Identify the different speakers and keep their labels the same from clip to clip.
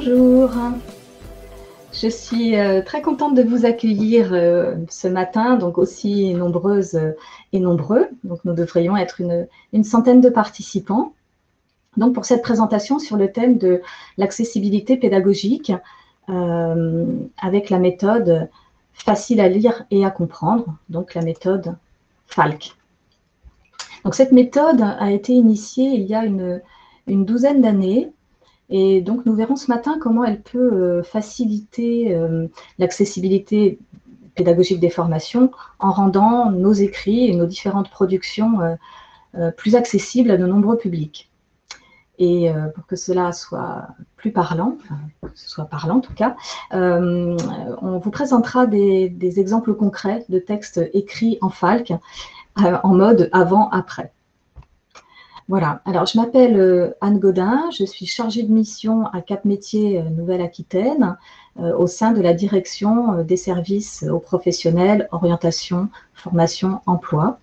Speaker 1: Bonjour, je suis très contente de vous accueillir ce matin, donc aussi nombreuses et nombreux. Donc nous devrions être une centaine de participants. Donc pour cette présentation sur le thème de l'accessibilité pédagogique avec la méthode facile à lire et à comprendre, donc la méthode Falk. Donc cette méthode a été initiée il y a une douzaine d'années. Et donc, nous verrons ce matin comment elle peut faciliter l'accessibilité pédagogique des formations en rendant nos écrits et nos différentes productions plus accessibles à de nombreux publics. Et pour que cela soit plus parlant, enfin, que ce soit parlant en tout cas, on vous présentera des exemples concrets de textes écrits en Falk en mode avant-après. Voilà, alors je m'appelle Anne Godin, je suis chargée de mission à Cap Métiers Nouvelle-Aquitaine au sein de la direction des services aux professionnels, orientation, formation, emploi.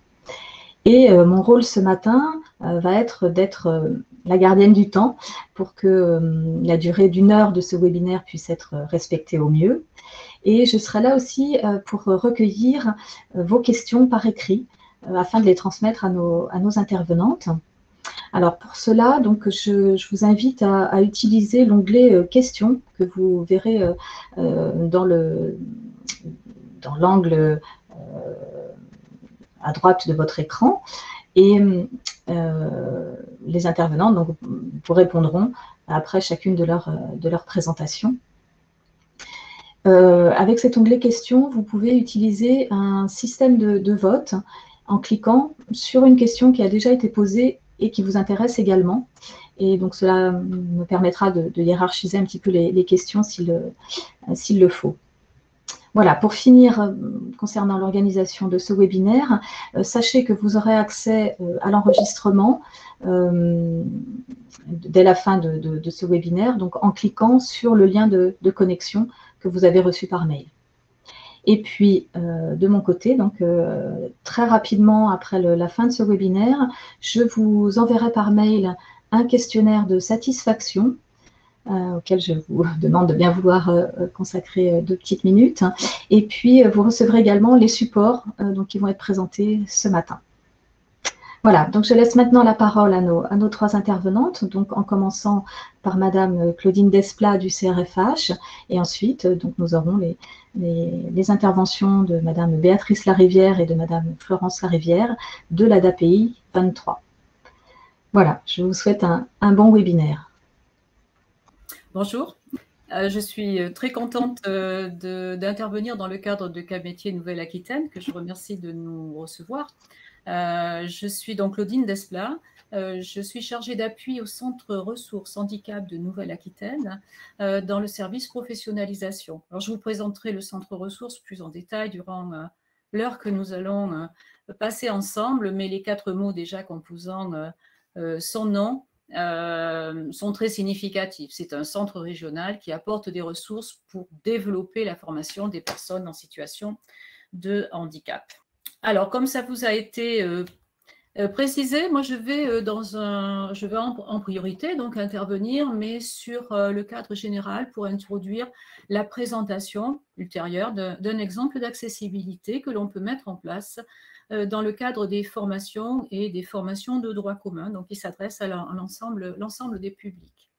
Speaker 1: Et mon rôle ce matin va être d'être la gardienne du temps pour que la durée d'1 heure de ce webinaire puisse être respectée au mieux. Et je serai là aussi pour recueillir vos questions par écrit afin de les transmettre à nos intervenantes. Alors pour cela, donc, je vous invite à utiliser l'onglet questions que vous verrez dans l'angle à droite de votre écran. Et les intervenants donc, vous répondront après chacune de leurs présentations. Avec cet onglet questions, vous pouvez utiliser un système de vote en cliquant sur une question qui a déjà été posée et qui vous intéresse également. Et donc cela me permettra de hiérarchiser un petit peu les questions s'il le faut. Voilà, pour finir, concernant l'organisation de ce webinaire, sachez que vous aurez accès à l'enregistrement dès la fin de ce webinaire, donc en cliquant sur le lien de connexion que vous avez reçu par mail. Et puis, de mon côté, donc très rapidement après la fin de ce webinaire, je vous enverrai par mail un questionnaire de satisfaction auquel je vous demande de bien vouloir consacrer 2 petites minutes. Et puis, vous recevrez également les supports donc, qui vont être présentés ce matin. Voilà, donc je laisse maintenant la parole à nos 3 intervenantes, donc en commençant par Madame Claudine Desplat du CRFH, et ensuite donc, nous aurons les interventions de Madame Béatrice Larivière et de Madame Florence Larivière de l'ADAPI 23. Voilà, je vous souhaite un bon webinaire.
Speaker 2: Bonjour, je suis très contente d'intervenir dans le cadre de Cap Métiers Nouvelle-Aquitaine, que je remercie de nous recevoir. Je suis donc Claudine Desplat, je suis chargée d'appui au Centre Ressources Handicap de Nouvelle-Aquitaine dans le service professionnalisation. Alors, je vous présenterai le Centre Ressources plus en détail durant l'heure que nous allons passer ensemble, mais les 4 mots déjà composant son nom sont très significatifs. C'est un centre régional qui apporte des ressources pour développer la formation des personnes en situation de handicap. Alors, comme ça vous a été précisé, moi je vais, en priorité donc intervenir, mais sur le cadre général pour introduire la présentation ultérieure d'un exemple d'accessibilité que l'on peut mettre en place dans le cadre des formations et des formations de droit commun, donc qui s'adressent à l'ensemble des publics.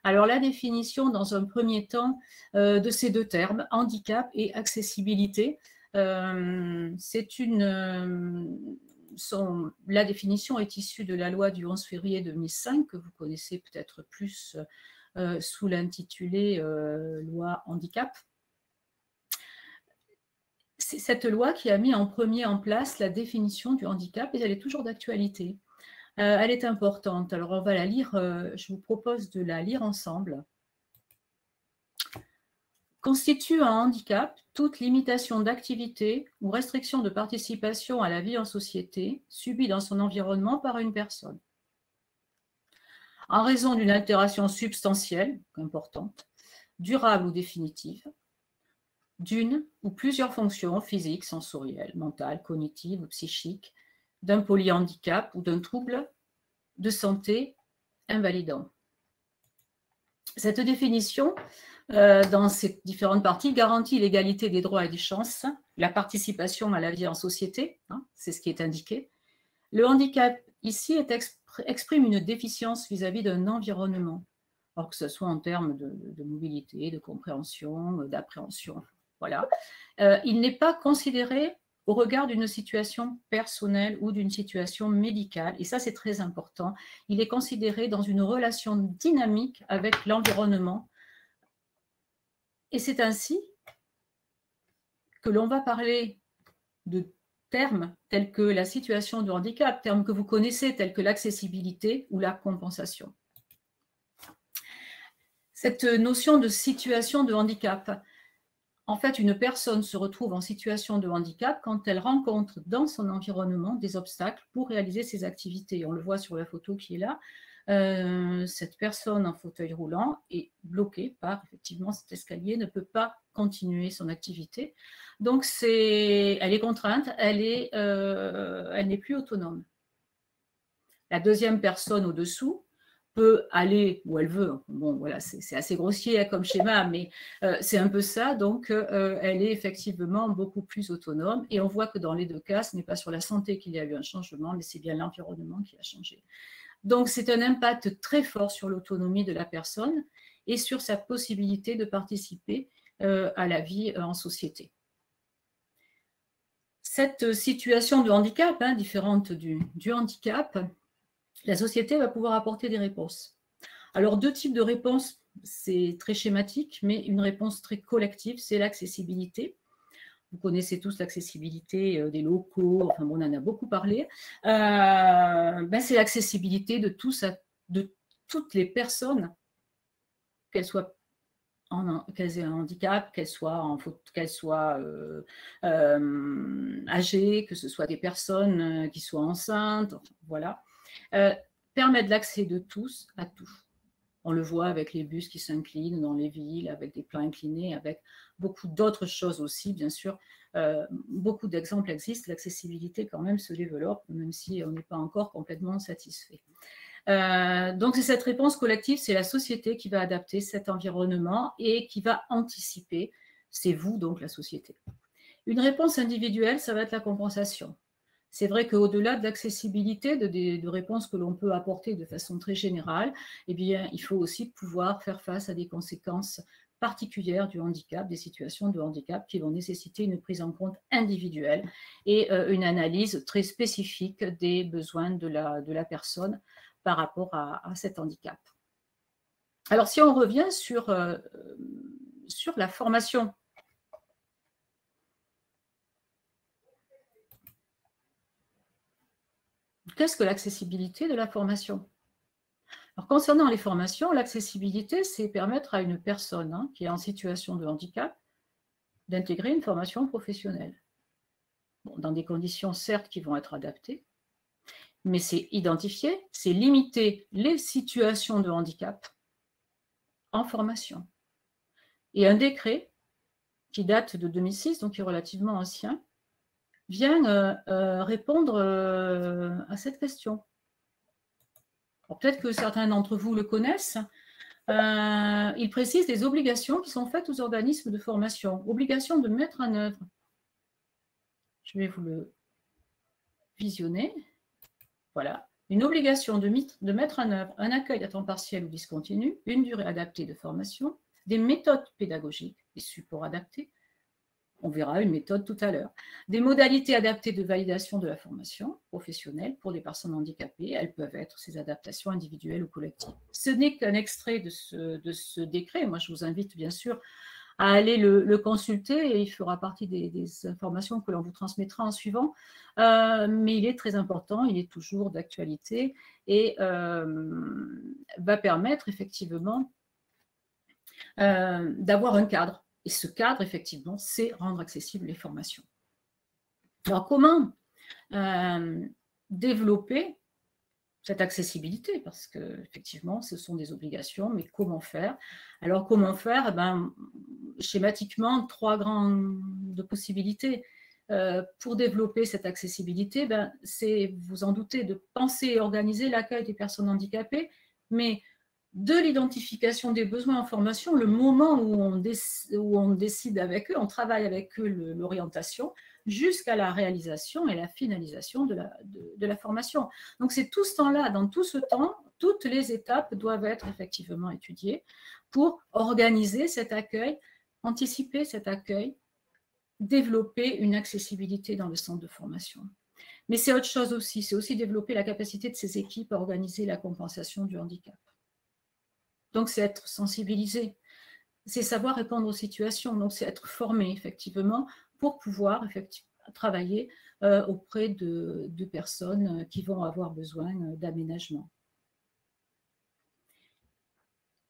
Speaker 2: Alors la définition dans un premier temps de ces 2 termes, handicap et accessibilité, la définition est issue de la loi du 11 février 2005, que vous connaissez peut-être plus sous l'intitulé loi handicap. C'est cette loi qui a mis en premier en place la définition du handicap et elle est toujours d'actualité. Elle est importante. Alors, on va la lire. Je vous propose de la lire ensemble. Constitue un handicap toute limitation d'activité ou restriction de participation à la vie en société subie dans son environnement par une personne. En raison d'une altération substantielle, importante, durable ou définitive, d'une ou plusieurs fonctions physiques, sensorielles, mentales, cognitives ou psychiques, d'un polyhandicap ou d'un trouble de santé invalidant. Cette définition, dans ces différentes parties, garantit l'égalité des droits et des chances, la participation à la vie en société, hein, c'est ce qui est indiqué. Le handicap, ici, exprime une déficience vis-à-vis d'un environnement, alors que ce soit en termes de mobilité, de compréhension, d'appréhension. Voilà. Il n'est pas considéré au regard d'une situation personnelle ou d'une situation médicale, et ça c'est très important, il est considéré dans une relation dynamique avec l'environnement, et c'est ainsi que l'on va parler de termes tels que la situation de handicap, termes que vous connaissez tels que l'accessibilité ou la compensation. Cette notion de situation de handicap, en fait, une personne se retrouve en situation de handicap quand elle rencontre dans son environnement des obstacles pour réaliser ses activités. On le voit sur la photo qui est là. Cette personne en fauteuil roulant est bloquée par, effectivement, cet escalier, ne peut pas continuer son activité. Donc, elle est contrainte, elle n'est plus autonome. La deuxième personne au-dessous peut aller où elle veut. Bon, voilà, c'est assez grossier comme schéma, mais c'est un peu ça. Donc, elle est effectivement beaucoup plus autonome. Et on voit que dans les deux cas, ce n'est pas sur la santé qu'il y a eu un changement, mais c'est bien l'environnement qui a changé. Donc, c'est un impact très fort sur l'autonomie de la personne et sur sa possibilité de participer à la vie en société. Cette situation de handicap, hein, différente du handicap, la société va pouvoir apporter des réponses. Alors, deux types de réponses, c'est très schématique, mais une réponse très collective, c'est l'accessibilité. Vous connaissez tous l'accessibilité des locaux, enfin bon, on en a beaucoup parlé. C'est l'accessibilité de toutes les personnes, qu'elles aient un handicap, qu'elles soient âgées, que ce soit des personnes qui soient enceintes, enfin, voilà. Permettre l'accès de tous à tout. On le voit avec les bus qui s'inclinent dans les villes, avec des plans inclinés, avec beaucoup d'autres choses aussi, bien sûr. Beaucoup d'exemples existent, l'accessibilité quand même se développe, même si on n'est pas encore complètement satisfait. Donc, c'est cette réponse collective, c'est la société qui va adapter cet environnement et qui va anticiper, c'est vous donc la société. Une réponse individuelle, ça va être la compensation. C'est vrai qu'au-delà de l'accessibilité, de réponses que l'on peut apporter de façon très générale, eh bien, il faut aussi pouvoir faire face à des conséquences particulières du handicap, des situations de handicap qui vont nécessiter une prise en compte individuelle et une analyse très spécifique des besoins de la personne par rapport à cet handicap. Alors, si on revient sur la formation, qu'est-ce que l'accessibilité de la formation? Alors, concernant les formations, l'accessibilité, c'est permettre à une personne qui est en situation de handicap d'intégrer une formation professionnelle. Bon, dans des conditions, certes, qui vont être adaptées, mais c'est identifier, c'est limiter les situations de handicap en formation. Et un décret qui date de 2006, donc qui est relativement ancien, vient répondre à cette question. Peut-être que certains d'entre vous le connaissent. Il précise des obligations qui sont faites aux organismes de formation. Obligation de mettre en œuvre. Je vais vous le visionner. Voilà. Une obligation de mettre en œuvre un accueil à temps partiel ou discontinu, une durée adaptée de formation, des méthodes pédagogiques, des supports adaptés. On verra une méthode tout à l'heure. Des modalités adaptées de validation de la formation professionnelle pour les personnes handicapées. Elles peuvent être ces adaptations individuelles ou collectives. Ce n'est qu'un extrait de ce décret. Moi, je vous invite bien sûr à aller le consulter et il fera partie des informations que l'on vous transmettra en suivant. Mais il est très important, il est toujours d'actualité et va permettre effectivement d'avoir un cadre. Et ce cadre, effectivement, c'est rendre accessibles les formations. Alors, comment développer cette accessibilité? Parce qu'effectivement, ce sont des obligations, mais comment faire? Alors, comment faire? Schématiquement, trois grandes possibilités. Pour développer cette accessibilité, c'est, vous en doutez, de penser et organiser l'accueil des personnes handicapées, mais de l'identification des besoins en formation, le moment où on décide avec eux, on travaille avec eux l'orientation, jusqu'à la réalisation et la finalisation de la formation. Donc c'est tout ce temps-là, dans tout ce temps, toutes les étapes doivent être effectivement étudiées pour organiser cet accueil, anticiper cet accueil, développer une accessibilité dans le centre de formation. Mais c'est autre chose aussi, c'est aussi développer la capacité de ces équipes à organiser la compensation du handicap. Donc, c'est être sensibilisé, c'est savoir répondre aux situations, donc c'est être formé, effectivement, pour pouvoir travailler auprès de personnes qui vont avoir besoin d'aménagement.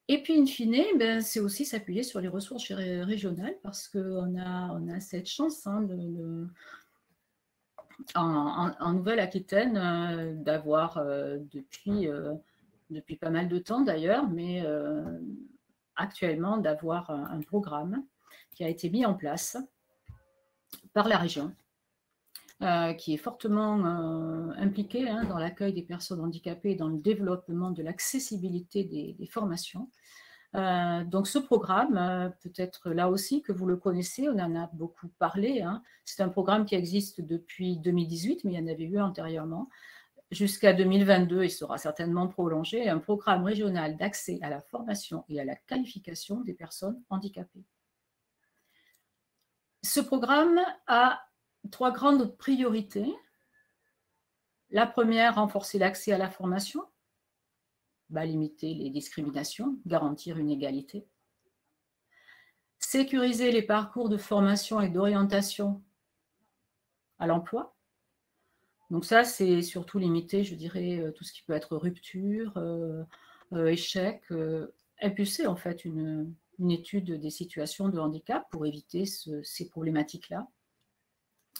Speaker 2: Et puis, in fine, ben, c'est aussi s'appuyer sur les ressources régionales, parce qu'on a cette chance en Nouvelle-Aquitaine d'avoir depuis pas mal de temps d'ailleurs, mais actuellement d'avoir un programme qui a été mis en place par la région, qui est fortement impliqué dans l'accueil des personnes handicapées et dans le développement de l'accessibilité des formations. Donc ce programme, peut-être là aussi que vous le connaissez, on en a beaucoup parlé, c'est un programme qui existe depuis 2018, mais il y en avait eu antérieurement, jusqu'à 2022, il sera certainement prolongé, un programme régional d'accès à la formation et à la qualification des personnes handicapées. Ce programme a 3 grandes priorités. La première, renforcer l'accès à la formation, limiter les discriminations, garantir une égalité. Sécuriser les parcours de formation et d'orientation à l'emploi. Donc ça, c'est surtout limiter, je dirais, tout ce qui peut être rupture, échec, impulser en fait une étude des situations de handicap pour éviter ces problématiques-là,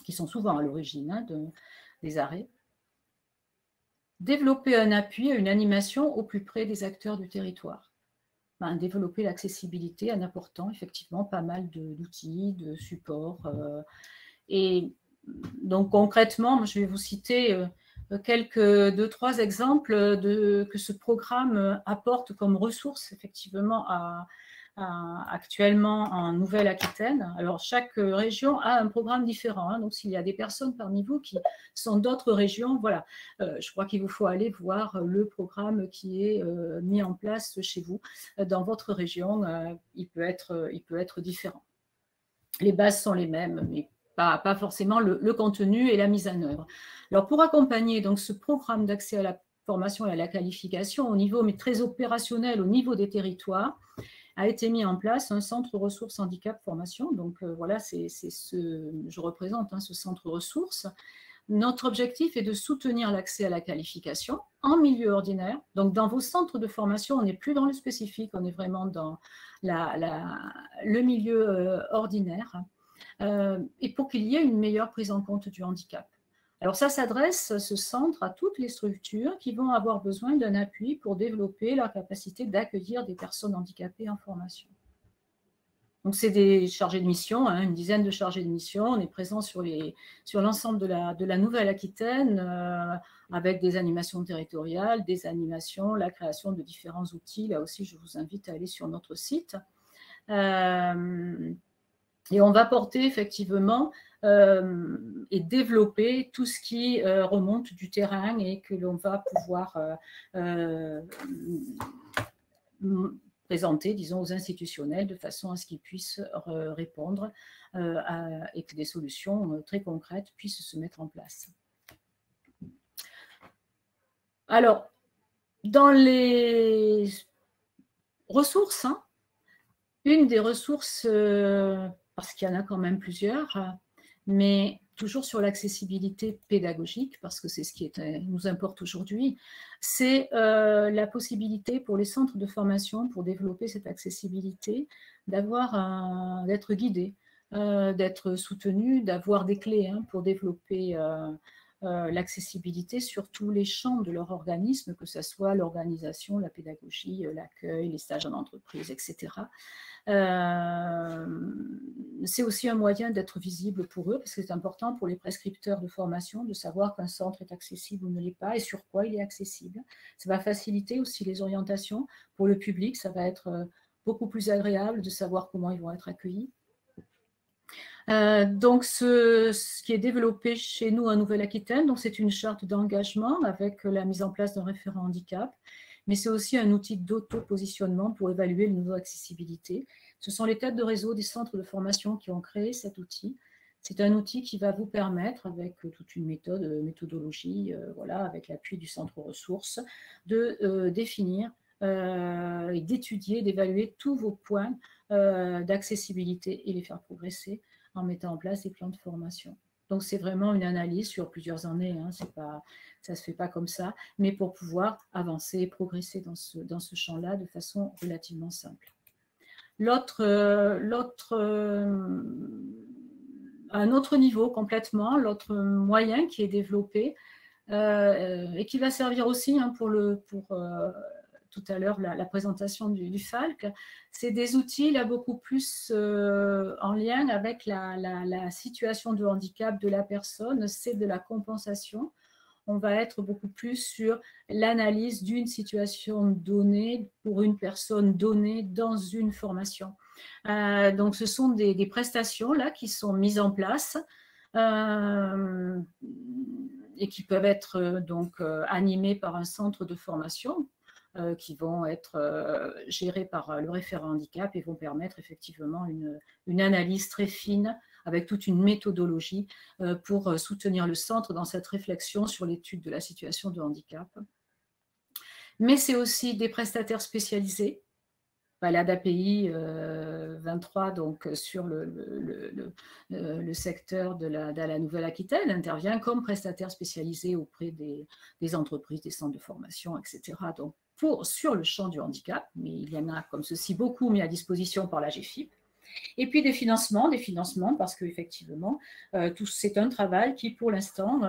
Speaker 2: qui sont souvent à l'origine des arrêts. Développer un appui, une animation au plus près des acteurs du territoire. Développer l'accessibilité en apportant effectivement pas mal d'outils, de supports. Et donc concrètement, je vais vous citer quelques 2-3 exemples que ce programme apporte comme ressources effectivement actuellement en Nouvelle-Aquitaine. Alors, chaque région a un programme différent. Donc, s'il y a des personnes parmi vous qui sont d'autres régions, voilà, je crois qu'il vous faut aller voir le programme qui est mis en place chez vous. Dans votre région, il peut être différent. Les bases sont les mêmes, mais pas forcément le contenu et la mise en œuvre. Alors, pour accompagner donc, ce programme d'accès à la formation et à la qualification au niveau, mais très opérationnel, au niveau des territoires, a été mis en place un centre ressources handicap formation. Donc voilà, je représente ce centre ressources. Notre objectif est de soutenir l'accès à la qualification en milieu ordinaire. Donc dans vos centres de formation, on n'est plus dans le spécifique, on est vraiment dans le milieu ordinaire. Et pour qu'il y ait une meilleure prise en compte du handicap. Alors ça s'adresse, ce centre, à toutes les structures qui vont avoir besoin d'un appui pour développer leur capacité d'accueillir des personnes handicapées en formation. Donc c'est des chargés de mission, une dizaine de chargés de mission. On est présent sur l'ensemble de la Nouvelle-Aquitaine avec des animations territoriales, des animations, la création de différents outils. Là aussi, je vous invite à aller sur notre site. Et on va porter effectivement et développer tout ce qui remonte du terrain et que l'on va pouvoir présenter, disons, aux institutionnels de façon à ce qu'ils puissent répondre et que des solutions très concrètes puissent se mettre en place. Alors, dans les ressources, une des ressources, parce qu'il y en a quand même plusieurs, mais toujours sur l'accessibilité pédagogique, parce que c'est ce qui nous importe aujourd'hui, c'est la possibilité pour les centres de formation, pour développer cette accessibilité, d'être guidés, d'être soutenus, d'avoir des clés pour développer l'accessibilité sur tous les champs de leur organisme, que ce soit l'organisation, la pédagogie, l'accueil, les stages en entreprise, etc. c'est aussi un moyen d'être visible pour eux, parce que c'est important pour les prescripteurs de formation de savoir qu'un centre est accessible ou ne l'est pas et sur quoi il est accessible. Ça va faciliter aussi les orientations pour le public, ça va être beaucoup plus agréable de savoir comment ils vont être accueillis. Donc, ce qui est développé chez nous en Nouvelle-Aquitaine, c'est une charte d'engagement avec la mise en place d'un référent handicap, mais c'est aussi un outil d'auto-positionnement pour évaluer le niveau d'accessibilité. Ce sont les têtes de réseau des centres de formation qui ont créé cet outil. C'est un outil qui va vous permettre, avec toute une méthodologie, voilà, avec l'appui du centre ressources, de définir et d'étudier, d'évaluer tous vos points d'accessibilité et les faire progresser en mettant en place des plans de formation. Donc, c'est vraiment une analyse sur plusieurs années, hein, ça ne se fait pas comme ça, mais pour pouvoir avancer et progresser dans ce champ-là de façon relativement simple. Un autre niveau complètement, l'autre moyen qui est développé et qui va servir aussi hein, pour tout à l'heure la présentation du FALC, c'est des outils là beaucoup plus en lien avec la situation de handicap de la personne, c'est de la compensation. On va être beaucoup plus sur l'analyse d'une situation donnée pour une personne donnée dans une formation. Donc, ce sont des prestations là qui sont mises en place et qui peuvent être animées par un centre de formation qui vont être gérés par le référent handicap et vont permettre effectivement une analyse très fine avec toute une méthodologie pour soutenir le centre dans cette réflexion sur l'étude de la situation de handicap. Mais c'est aussi des prestataires spécialisés. L'ADAPI 23, donc sur le secteur de la Nouvelle-Aquitaine, intervient comme prestataire spécialisé auprès des entreprises, des centres de formation, etc. Donc, sur le champ du handicap, mais il y en a comme ceci beaucoup mis à disposition par la GFIP. Et puis des financements parce qu'effectivement, c'est un travail qui, pour l'instant,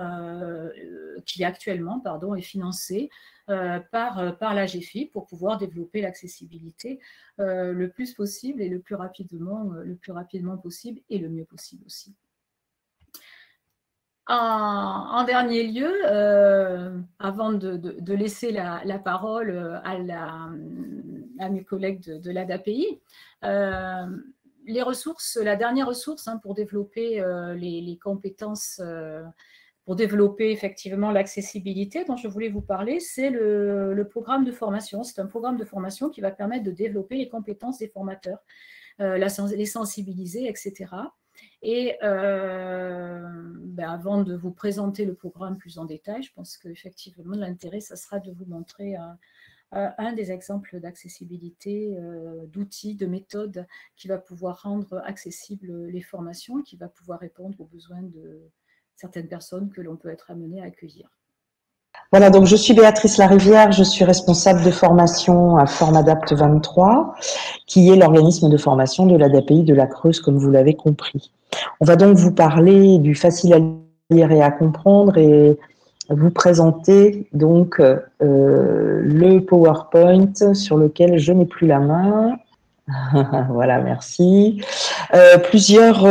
Speaker 2: qui actuellement est financé par la GFIP pour pouvoir développer l'accessibilité le plus possible et le plus rapidement possible et le mieux possible aussi. En dernier lieu, avant de laisser la parole à mes collègues de l'ADAPI, les ressources, la dernière ressource hein, pour développer les compétences, pour développer effectivement l'accessibilité dont je voulais vous parler, c'est le programme de formation. C'est un programme de formation qui va permettre de développer les compétences des formateurs, les sensibiliser, etc. Et avant de vous présenter le programme plus en détail, je pense qu'effectivement l'intérêt, ça sera de vous montrer un des exemples d'accessibilité, d'outils, de méthodes qui va pouvoir rendre accessibles les formations, qui va pouvoir répondre aux besoins de certaines personnes que l'on peut être amené à accueillir.
Speaker 3: Voilà, donc je suis Béatrice Larivière, je suis responsable de formation à Formadapt 23, qui est l'organisme de formation de l'ADAPI de la Creuse, comme vous l'avez compris. On va donc vous parler du facile à lire et à comprendre et vous présenter donc le PowerPoint sur lequel je n'ai plus la main. Voilà, merci. Plusieurs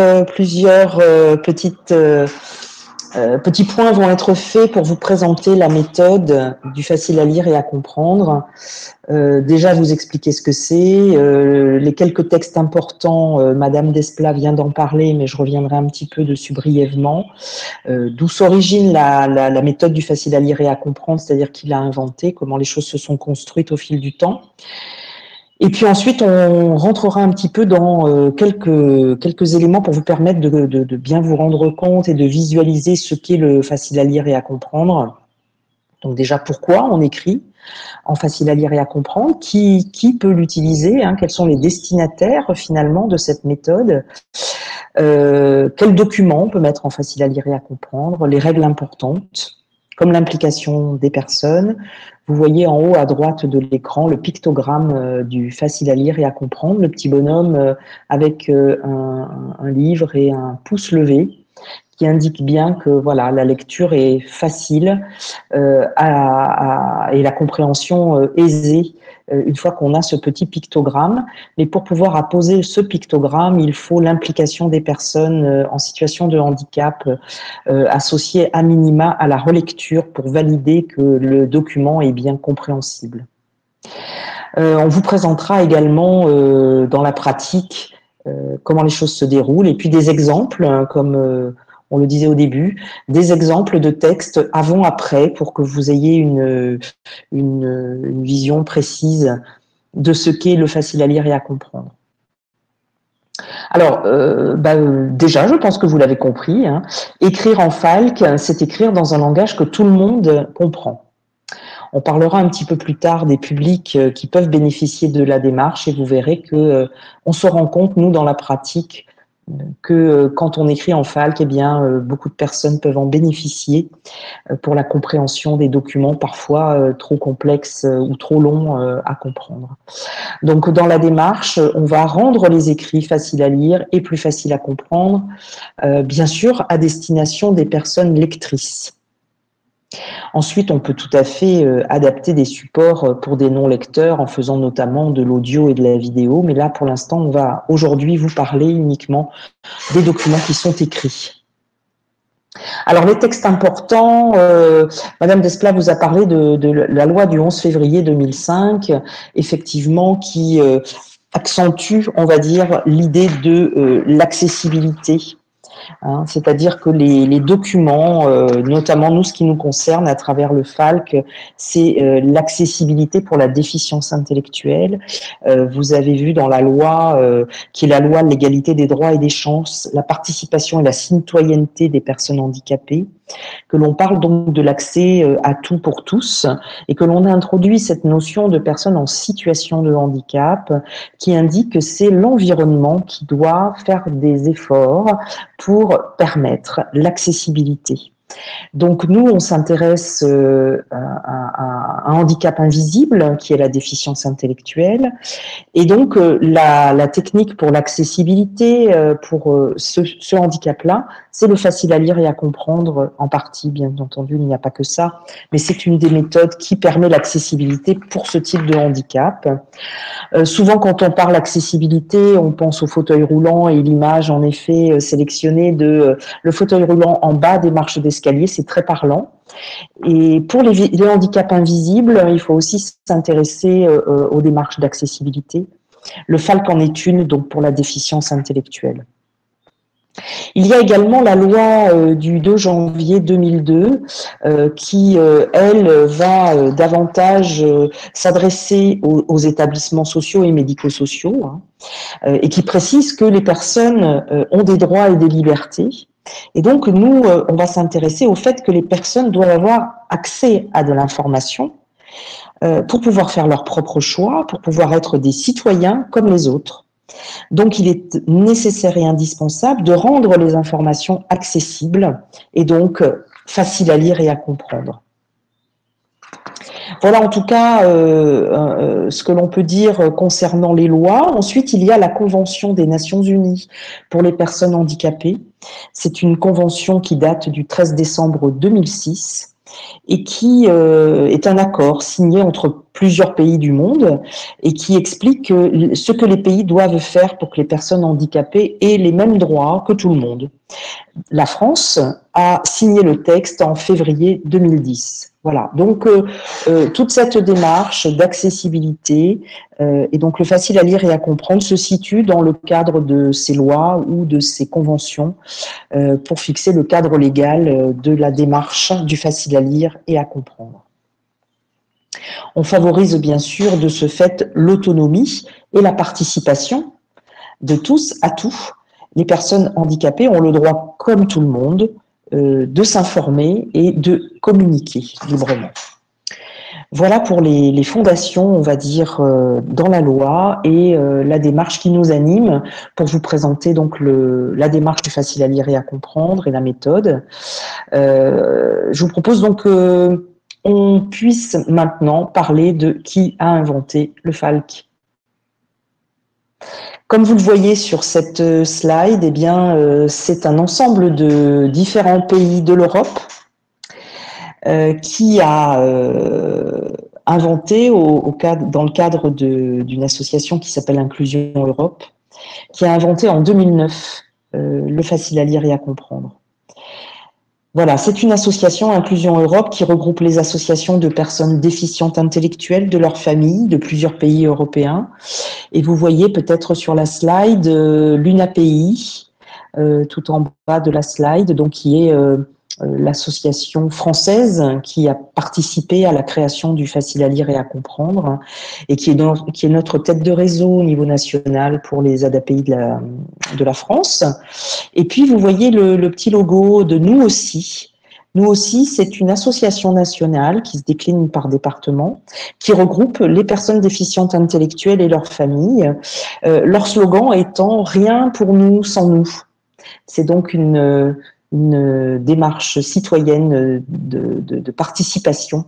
Speaker 3: petits points vont être faits pour vous présenter la méthode du facile à lire et à comprendre. Déjà, vous expliquer ce que c'est. Les quelques textes importants, Madame Desplat vient d'en parler, mais je reviendrai un petit peu dessus brièvement. D'où s'origine la méthode du facile à lire et à comprendre, c'est-à-dire qui l'a inventée, comment les choses se sont construites au fil du temps. Et puis ensuite, on rentrera un petit peu dans quelques éléments pour vous permettre de bien vous rendre compte et de visualiser ce qu'est le facile à lire et à comprendre. Donc déjà, pourquoi on écrit en facile à lire et à comprendre, qui peut l'utiliser, hein, quels sont les destinataires finalement de cette méthode, quels documents on peut mettre en facile à lire et à comprendre, les règles importantes, comme l'implication des personnes. Vous voyez en haut à droite de l'écran le pictogramme du facile à lire et à comprendre, le petit bonhomme avec un livre et un pouce levé qui indique bien que voilà, la lecture est facile et la compréhension aisée une fois qu'on a ce petit pictogramme. Mais pour pouvoir apposer ce pictogramme, il faut l'implication des personnes en situation de handicap associées à minima à la relecture pour valider que le document est bien compréhensible. On vous présentera également dans la pratique comment les choses se déroulent et puis des exemples, hein, comme on le disait au début, des exemples de textes avant-après pour que vous ayez une vision précise de ce qu'est le facile à lire et à comprendre. Alors, déjà, je pense que vous l'avez compris, hein, écrire en FALC, c'est écrire dans un langage que tout le monde comprend. On parlera un petit peu plus tard des publics qui peuvent bénéficier de la démarche et vous verrez que on se rend compte, nous, dans la pratique, que quand on écrit en FALC, eh bien, beaucoup de personnes peuvent en bénéficier pour la compréhension des documents parfois trop complexes ou trop longs à comprendre. Donc, dans la démarche, on va rendre les écrits faciles à lire et plus faciles à comprendre, bien sûr, à destination des personnes lectrices. Ensuite, on peut tout à fait adapter des supports pour des non-lecteurs en faisant notamment de l'audio et de la vidéo. Mais là, pour l'instant, on va aujourd'hui vous parler uniquement des documents qui sont écrits. Alors, les textes importants, Madame Desplat vous a parlé de la loi du 11 février 2005, effectivement, qui accentue, on va dire, l'idée de l'accessibilité. Hein, c'est-à-dire que les documents, notamment nous, ce qui nous concerne à travers le FALC, c'est l'accessibilité pour la déficience intellectuelle. Vous avez vu dans la loi, qui est la loi de l'égalité des droits et des chances, la participation et la citoyenneté des personnes handicapées, que l'on parle donc de l'accès à tout pour tous et que l'on a introduit cette notion de personnes en situation de handicap qui indique que c'est l'environnement qui doit faire des efforts pour permettre l'accessibilité. Donc nous, on s'intéresse à un handicap invisible qui est la déficience intellectuelle. Et donc la technique pour l'accessibilité, pour ce handicap-là, c'est le facile à lire et à comprendre en partie, bien entendu, il n'y a pas que ça, mais c'est une des méthodes qui permet l'accessibilité pour ce type de handicap. Souvent, quand on parle accessibilité, on pense au fauteuil roulant et l'image, en effet, sélectionnée de le fauteuil roulant en bas des marches d'escalier, c'est très parlant. Et pour les handicaps invisibles, il faut aussi s'intéresser aux démarches d'accessibilité. Le FALC en est une, donc pour la déficience intellectuelle. Il y a également la loi du 2 janvier 2002 qui, elle, va davantage s'adresser aux établissements sociaux et médico-sociaux hein, et qui précise que les personnes ont des droits et des libertés. Et donc, nous, on va s'intéresser au fait que les personnes doivent avoir accès à de l'information pour pouvoir faire leurs propres choix, pour pouvoir être des citoyens comme les autres. Donc, il est nécessaire et indispensable de rendre les informations accessibles et donc faciles à lire et à comprendre. Voilà en tout cas ce que l'on peut dire concernant les lois. Ensuite, il y a la Convention des Nations Unies pour les personnes handicapées. C'est une convention qui date du 13 décembre 2006 et qui est un accord signé entre plusieurs pays du monde et qui explique ce que les pays doivent faire pour que les personnes handicapées aient les mêmes droits que tout le monde. La France a signé le texte en février 2010. Voilà, donc toute cette démarche d'accessibilité et donc le facile à lire et à comprendre se situe dans le cadre de ces lois ou de ces conventions pour fixer le cadre légal de la démarche du facile à lire et à comprendre. On favorise bien sûr de ce fait l'autonomie et la participation de tous à tout. Les personnes handicapées ont le droit, comme tout le monde, de s'informer et de communiquer librement. Voilà pour les fondations, on va dire, dans la loi et la démarche qui nous anime pour vous présenter donc la démarche du facile à lire et à comprendre et la méthode. Je vous propose donc qu'on puisse maintenant parler de qui a inventé le FALC. Comme vous le voyez sur cette slide, eh bien, c'est un ensemble de différents pays de l'Europe qui a inventé, dans le cadre d'une association qui s'appelle Inclusion Europe, qui a inventé en 2009 le facile à lire et à comprendre. Voilà, c'est une association Inclusion Europe qui regroupe les associations de personnes déficientes intellectuelles, de leurs familles, de plusieurs pays européens. Et vous voyez peut-être sur la slide l'UNAPI, tout en bas de la slide, donc qui est l'association française qui a participé à la création du facile à lire et à comprendre et qui est notre tête de réseau au niveau national pour les ADAPI de la France. Et puis, vous voyez le petit logo de Nous aussi. Nous aussi, c'est une association nationale qui se décline par département, qui regroupe les personnes déficientes intellectuelles et leurs familles. Leur slogan étant « Rien pour nous sans nous ». C'est donc une démarche citoyenne de participation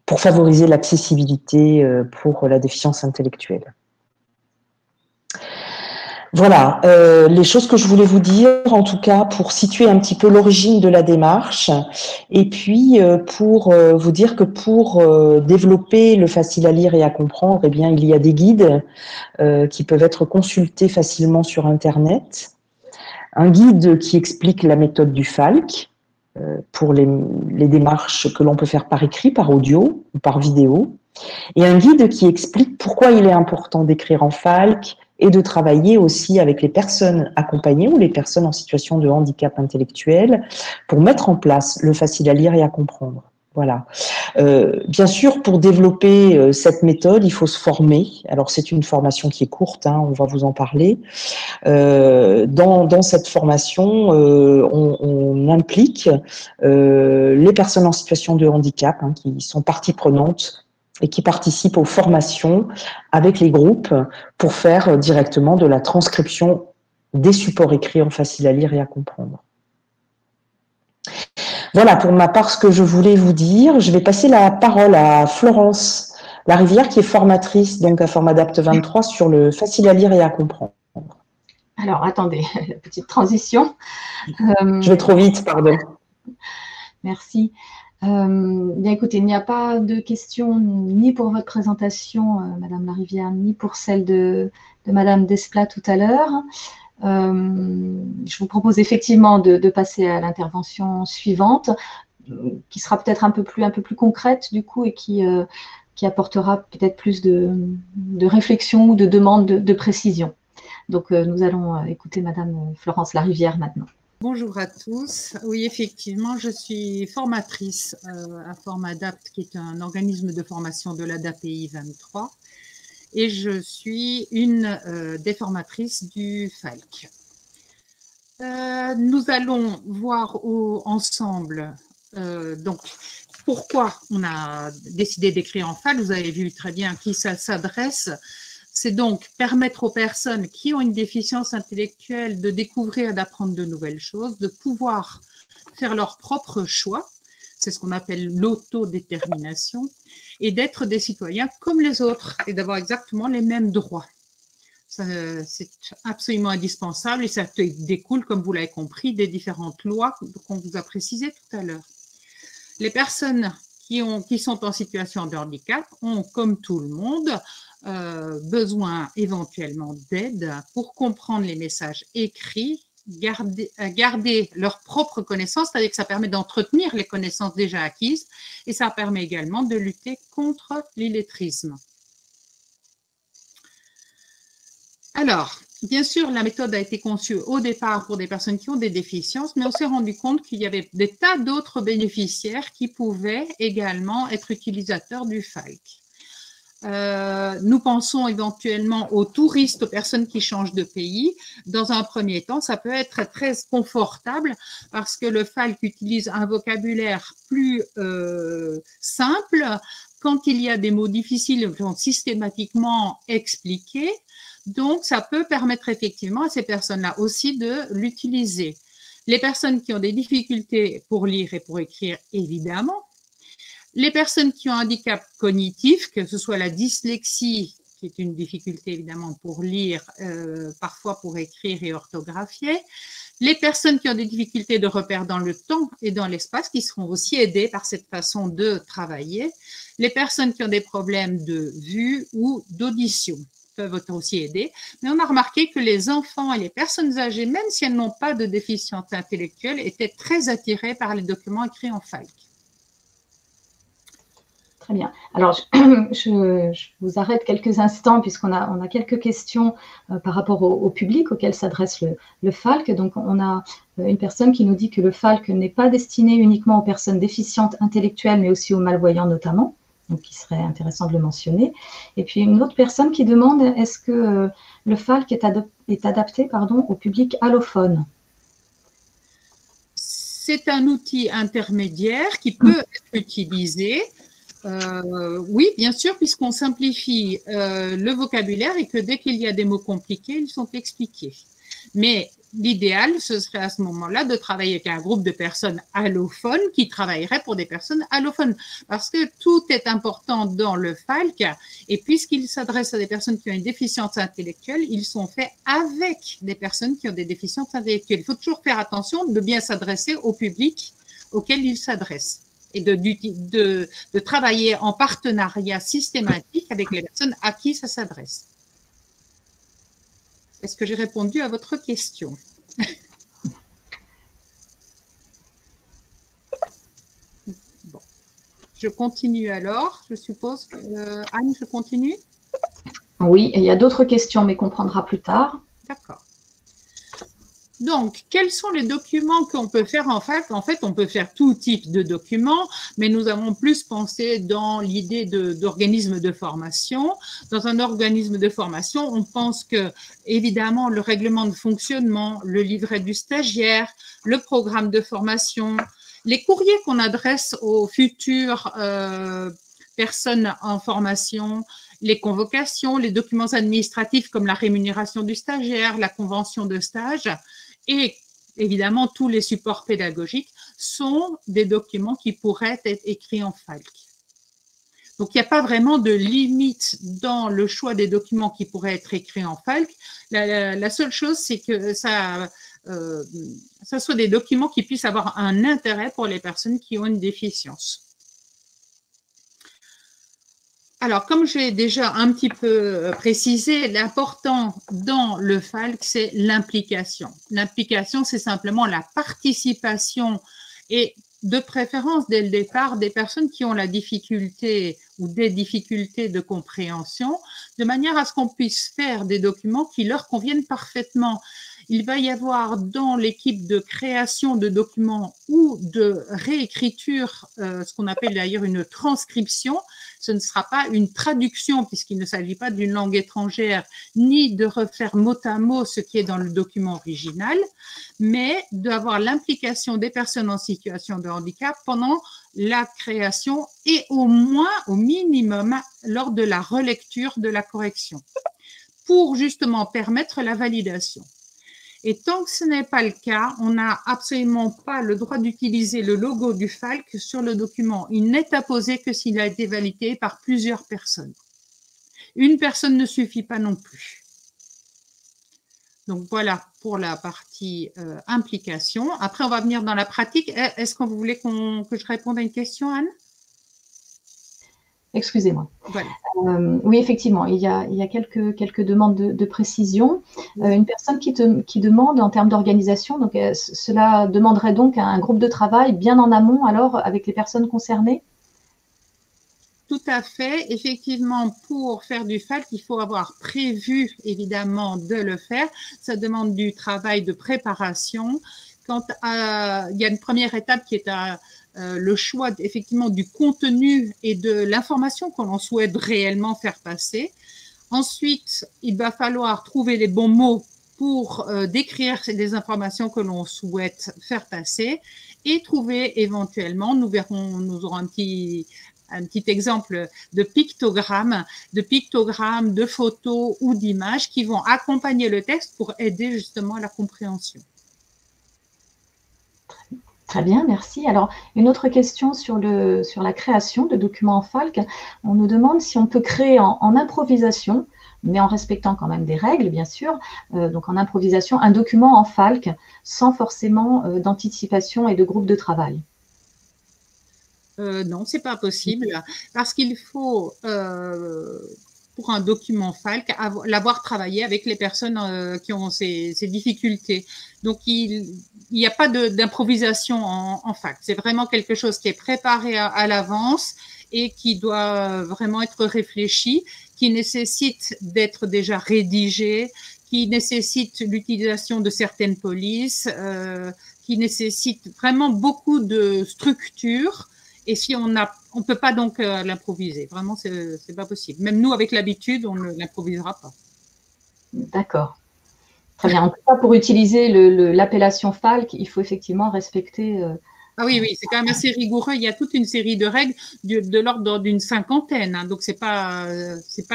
Speaker 3: pour favoriser l'accessibilité pour la déficience intellectuelle. Voilà, les choses que je voulais vous dire, en tout cas, pour situer un petit peu l'origine de la démarche, et puis pour vous dire que pour développer le facile à lire et à comprendre, eh bien, il y a des guides qui peuvent être consultés facilement sur Internet. Un guide qui explique la méthode du FALC pour les démarches que l'on peut faire par écrit, par audio ou par vidéo, et un guide qui explique pourquoi il est important d'écrire en FALC, et de travailler aussi avec les personnes accompagnées ou les personnes en situation de handicap intellectuel pour mettre en place le facile à lire et à comprendre. Voilà. Bien sûr, pour développer cette méthode, il faut se former. Alors, c'est une formation qui est courte, hein, on va vous en parler. Dans cette formation, on implique les personnes en situation de handicap, hein, qui sont partie prenante et qui participent aux formations avec les groupes pour faire directement de la transcription des supports écrits en facile à lire et à comprendre. Voilà pour ma part ce que je voulais vous dire. Je vais passer la parole à Florence Larivière, qui est formatrice donc à Formadapt 23 sur le facile à lire et à comprendre.
Speaker 1: Alors, attendez, petite transition.
Speaker 3: Je vais trop vite, pardon.
Speaker 1: Merci. Bien écoutez, il n'y a pas de questions ni pour votre présentation, Madame Larivière, ni pour celle de Madame Desplat tout à l'heure. Je vous propose effectivement de passer à l'intervention suivante, qui sera peut-être un peu plus concrète du coup et qui apportera peut-être plus de réflexion ou de demande de précision. Donc nous allons écouter Madame Florence Larivière maintenant.
Speaker 4: Bonjour à tous. Oui, effectivement, je suis formatrice à Formadapt, qui est un organisme de formation de l'ADAPI 23, et je suis une des formatrices du FALC. Nous allons voir ensemble donc pourquoi on a décidé d'écrire en FALC. Vous avez vu très bien à qui ça s'adresse. C'est donc permettre aux personnes qui ont une déficience intellectuelle de découvrir et d'apprendre de nouvelles choses, de pouvoir faire leur propre choix, c'est ce qu'on appelle l'autodétermination, et d'être des citoyens comme les autres et d'avoir exactement les mêmes droits. C'est absolument indispensable et ça découle, comme vous l'avez compris, des différentes lois qu'on vous a précisées tout à l'heure. Les personnes qui sont en situation de handicap ont, comme tout le monde, besoin éventuellement d'aide pour comprendre les messages écrits, garder leurs propres connaissances, c'est-à-dire que ça permet d'entretenir les connaissances déjà acquises et ça permet également de lutter contre l'illettrisme. Alors, bien sûr, la méthode a été conçue au départ pour des personnes qui ont des déficiences, mais on s'est rendu compte qu'il y avait des tas d'autres bénéficiaires qui pouvaient également être utilisateurs du FALC. Nous pensons éventuellement aux touristes, aux personnes qui changent de pays. Dans un premier temps, ça peut être très confortable parce que le FALC utilise un vocabulaire plus simple. Quand il y a des mots difficiles, ils sont systématiquement expliqués. Donc, ça peut permettre effectivement à ces personnes-là aussi de l'utiliser. Les personnes qui ont des difficultés pour lire et pour écrire, évidemment. Les personnes qui ont un handicap cognitif, que ce soit la dyslexie, qui est une difficulté évidemment pour lire, parfois pour écrire et orthographier. Les personnes qui ont des difficultés de repère dans le temps et dans l'espace, qui seront aussi aidées par cette façon de travailler. Les personnes qui ont des problèmes de vue ou d'audition peuvent être aussi aidées. Mais on a remarqué que les enfants et les personnes âgées, même si elles n'ont pas de déficience intellectuelle, étaient très attirées par les documents écrits en FALC.
Speaker 1: Très bien. Alors, je vous arrête quelques instants puisqu'on a quelques questions par rapport au public auquel s'adresse le FALC. Donc, on a une personne qui nous dit que le FALC n'est pas destiné uniquement aux personnes déficientes intellectuelles, mais aussi aux malvoyants notamment. Donc, il serait intéressant de le mentionner. Et puis, une autre personne qui demande, est-ce que le FALC est adapté au public allophone?
Speaker 4: C'est un outil intermédiaire qui peut être utilisé. Oui, bien sûr, puisqu'on simplifie le vocabulaire et que dès qu'il y a des mots compliqués, ils sont expliqués. Mais l'idéal, ce serait à ce moment-là de travailler avec un groupe de personnes allophones qui travailleraient pour des personnes allophones. Parce que tout est important dans le FALC et puisqu'il s'adresse à des personnes qui ont une déficience intellectuelle, ils sont faits avec des personnes qui ont des déficiences intellectuelles. Il faut toujours faire attention de bien s'adresser au public auquel ils s'adressent et de travailler en partenariat systématique avec les personnes à qui ça s'adresse. Est-ce que j'ai répondu à votre question? Bon. Je continue alors, je suppose. Anne, je continue?
Speaker 1: Oui, et il y a d'autres questions, mais qu'on prendra plus tard.
Speaker 4: D'accord. Donc, quels sont les documents qu'on peut faire en FALC? En fait, on peut faire tout type de documents, mais nous avons plus pensé dans l'idée d'organisme de formation. Dans un organisme de formation, on pense que, évidemment, le règlement de fonctionnement, le livret du stagiaire, le programme de formation, les courriers qu'on adresse aux futures personnes en formation, les convocations, les documents administratifs comme la rémunération du stagiaire, la convention de stage et évidemment tous les supports pédagogiques sont des documents qui pourraient être écrits en FALC. Donc, il n'y a pas vraiment de limite dans le choix des documents qui pourraient être écrits en FALC. La seule chose, c'est que ça soit des documents qui puissent avoir un intérêt pour les personnes qui ont une déficience. Alors, comme j'ai déjà un petit peu précisé, l'important dans le FALC, c'est l'implication. L'implication, c'est simplement la participation et de préférence dès le départ des personnes qui ont la difficulté ou des difficultés de compréhension, de manière à ce qu'on puisse faire des documents qui leur conviennent parfaitement. Il va y avoir dans l'équipe de création de documents ou de réécriture, ce qu'on appelle d'ailleurs une transcription. Ce ne sera pas une traduction puisqu'il ne s'agit pas d'une langue étrangère ni de refaire mot à mot ce qui est dans le document original, mais d'avoir l'implication des personnes en situation de handicap pendant la création et au moins, au minimum, lors de la relecture de la correction pour justement permettre la validation. Et tant que ce n'est pas le cas, on n'a absolument pas le droit d'utiliser le logo du FALC sur le document. Il n'est apposé que s'il a été validé par plusieurs personnes. Une personne ne suffit pas non plus. Donc voilà pour la partie implication. Après, on va venir dans la pratique. Est-ce que vous voulez que je réponde à une question, Anne?
Speaker 1: Excusez-moi.
Speaker 4: Voilà.
Speaker 1: Oui, effectivement, il y a quelques demandes de précision. Une personne qui demande en termes d'organisation, donc cela demanderait donc un groupe de travail bien en amont alors avec les personnes concernées?
Speaker 4: Tout à fait. Effectivement, pour faire du FALC, il faut avoir prévu évidemment de le faire. Ça demande du travail de préparation. Quand il y a une première étape qui est le choix effectivement du contenu et de l'information que l'on souhaite réellement faire passer. Ensuite, il va falloir trouver les bons mots pour décrire les informations que l'on souhaite faire passer et trouver éventuellement, nous aurons un petit exemple de pictogrammes, de photos ou d'images qui vont accompagner le texte pour aider justement à la compréhension.
Speaker 1: Très bien, merci. Alors, une autre question sur la création de documents en Falc. On nous demande si on peut créer en improvisation, mais en respectant quand même des règles, bien sûr, donc en improvisation, un document en Falc sans forcément d'anticipation et de groupe de travail.
Speaker 4: Non, c'est pas possible parce qu'il faut, pour un document Falc, l'avoir travaillé avec les personnes qui ont ces difficultés. Donc, il n'y a pas d'improvisation en Falc. C'est vraiment quelque chose qui est préparé à l'avance et qui doit vraiment être réfléchi, qui nécessite d'être déjà rédigé, qui nécessite l'utilisation de certaines polices, qui nécessite vraiment beaucoup de structure. Et si on peut pas donc l'improviser. Vraiment, c'est pas possible. Même nous, avec l'habitude, on ne l'improvisera pas.
Speaker 1: D'accord. Très bien. En tout cas, pour utiliser l'appellation Falc, il faut effectivement respecter.
Speaker 4: Ah oui, oui, c'est quand même assez rigoureux. Il y a toute une série de règles de l'ordre d'une 50aine. Hein. Donc, c'est pas